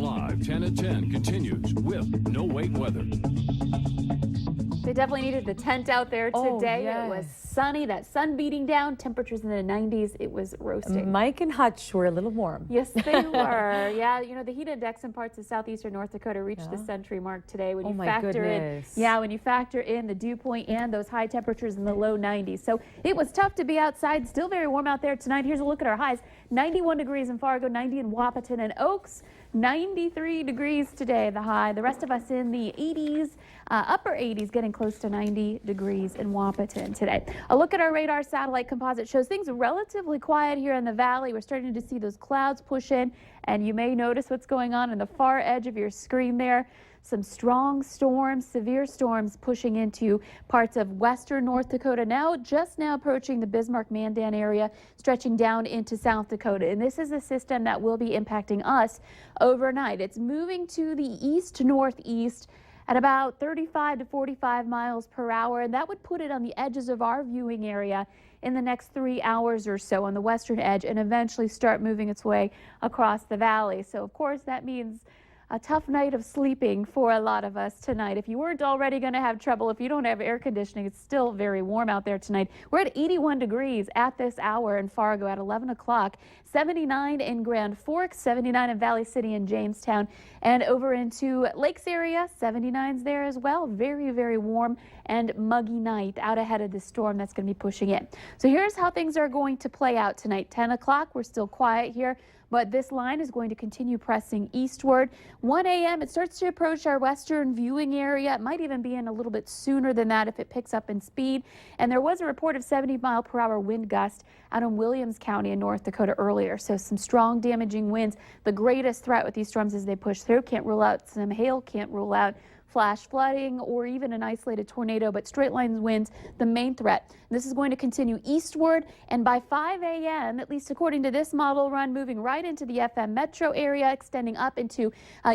Live 10 at 10 continues with no wait weather. They definitely needed the tent out there today. Oh, yes. It was sunny, that sun beating down, temperatures in the 90s. It was roasting. Mike and Hutch were a little warm. Yes, they were. Yeah, you know, the heat index in parts of southeastern North Dakota reached the century mark today. When you factor when you factor in the dew point and those high temperatures in the low 90s. So it was tough to be outside. Still very warm out there tonight. Here's a look at our highs. 91 degrees in Fargo, 90 in Wahpeton and Oaks, 93 degrees today, the high. The rest of us in the 80s, upper 80s, getting close to 90 degrees in Wahpeton today. A look at our radar satellite composite shows things relatively quiet here in the valley. We're starting to see those clouds push in, and you may notice what's going on in the far edge of your screen there. Some strong storms, severe storms pushing into parts of western North Dakota, just now approaching the Bismarck-Mandan area, stretching down into South Dakota. And this is a system that will be impacting us overnight. It's moving to the east-northeast at about 35 to 45 miles per hour, and that would put it on the edges of our viewing area in the next 3 hours or so on the western edge, and eventually start moving its way across the valley. So, of course, that means a tough night of sleeping for a lot of us tonight. If you weren't already going to have trouble, if you don't have air conditioning, it's still very warm out there tonight. We're at 81 degrees at this hour in Fargo at 11 o'clock, 79 in Grand Forks, 79 in Valley City and Jamestown, and over into Lakes area, 79's there as well. Very, very warm and muggy night out ahead of the storm that's going to be pushing in. So here's how things are going to play out tonight. 10 o'clock, we're still quiet here, but this line is going to continue pressing eastward. 1 a.m. it starts to approach our western viewing area. It might even be in a little bit sooner than that if it picks up in speed. And there was a report of 70-mile-per-hour wind gust out in Williams County in North Dakota earlier. So some strong damaging winds. The greatest threat with these storms as they push through. Can't rule out some hail, can't rule out flash flooding or even an isolated tornado, but straight line winds, the main threat. This is going to continue eastward, and by 5 a.m., at least according to this model run, moving right into the FM metro area, extending up into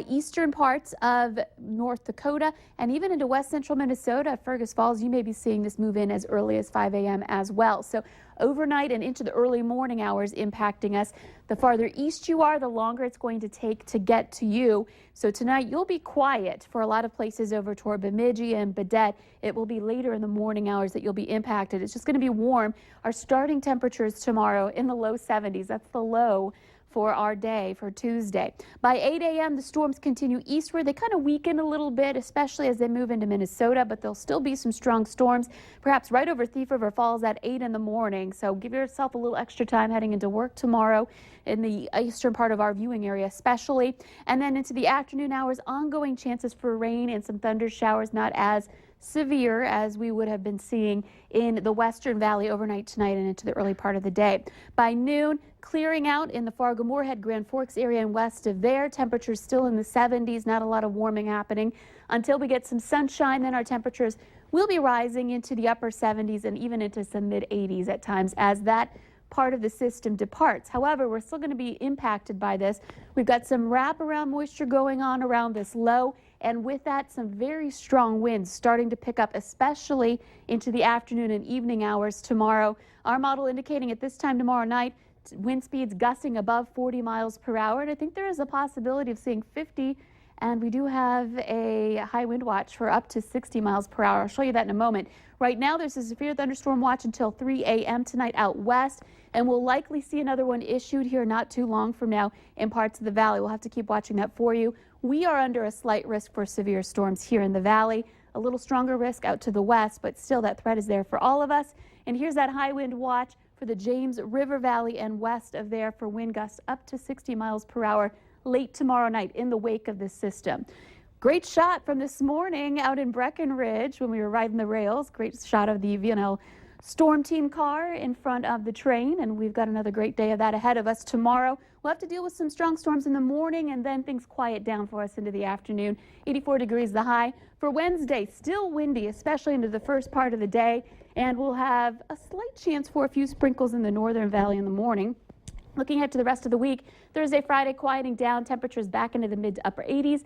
eastern parts of North Dakota and even into west central Minnesota, Fergus Falls. You may be seeing this move in as early as 5 a.m. as well. So overnight and into the early morning hours impacting us. The farther east you are, the longer it's going to take to get to you. So tonight you'll be quiet for a lot of places over toward Bemidji and Baudette. It will be later in the morning hours that you'll be impacted. It's just going to be warm. Our starting temperatures tomorrow in the low 70s. That's the low for our day for Tuesday. By 8 a.m., the storms continue eastward. They kind of weaken a little bit, especially as they move into Minnesota, but there'll still be some strong storms, perhaps right over Thief River Falls at 8 in the morning. So give yourself a little extra time heading into work tomorrow in the eastern part of our viewing area especially. And then into the afternoon hours, ongoing chances for rain and some thunder showers, not as severe as we would have been seeing in the Western Valley overnight tonight and into the early part of the day. By noon, clearing out in the Fargo-Moorhead, Grand Forks area and west of there. Temperatures still in the 70s, not a lot of warming happening until we get some sunshine. Then our temperatures will be rising into the upper 70s and even into some mid 80s at times as that part of the system departs. However, we're still going to be impacted by this. We've got some wraparound moisture going on around this low, and with that, some very strong winds starting to pick up, especially into the afternoon and evening hours tomorrow. Our model indicating at this time tomorrow night, wind speeds gusting above 40 miles per hour, and I think there is a possibility of seeing 50, and we do have a high wind watch for up to 60 miles per hour. I'll show you that in a moment. Right now, there's a severe thunderstorm watch until 3 a.m. tonight out west, and we'll likely see another one issued here not too long from now in parts of the valley. We'll have to keep watching that for you. We are under a slight risk for severe storms here in the valley, a little stronger risk out to the west, but still that threat is there for all of us. And here's that high wind watch for the James River Valley and west of there for wind gusts up to 60 miles per hour late tomorrow night in the wake of this system. Great shot from this morning out in Breckenridge when we were riding the rails. Great shot of the VNL Storm Team car in front of the train, and we've got another great day of that ahead of us tomorrow. We'll have to deal with some strong storms in the morning, and then things quiet down for us into the afternoon. 84 degrees the high. For Wednesday, still windy, especially into the first part of the day, and we'll have a slight chance for a few sprinkles in the northern valley in the morning. Looking ahead to the rest of the week, Thursday, Friday, quieting down, temperatures back into the mid to upper 80s.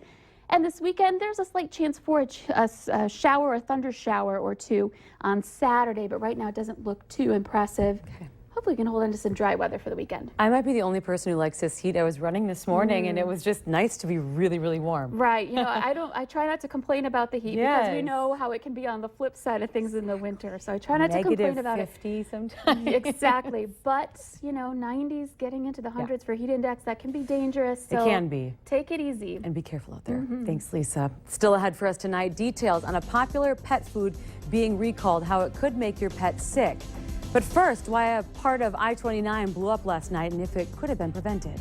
And this weekend, there's a slight chance for a shower, a thunder shower or two on Saturday, but right now it doesn't look too impressive. Okay. hopefully we can hold on to some dry weather for the weekend. I might be the only person who likes this heat. I was running this morning and it was just nice to be really, really warm. Right. You know, I try not to complain about the heat because we know how it can be on the flip side of things in the winter. So I try not to complain about it. -50 sometimes. Exactly. But, you know, 90s getting into the hundreds for heat index, that can be dangerous. So it can be. Take it easy. And be careful out there. Thanks, Lisa. Still ahead for us tonight, details on a popular pet food being recalled, how it could make your pet sick. But first, why a part of I-29 blew up last night and if it could have been prevented.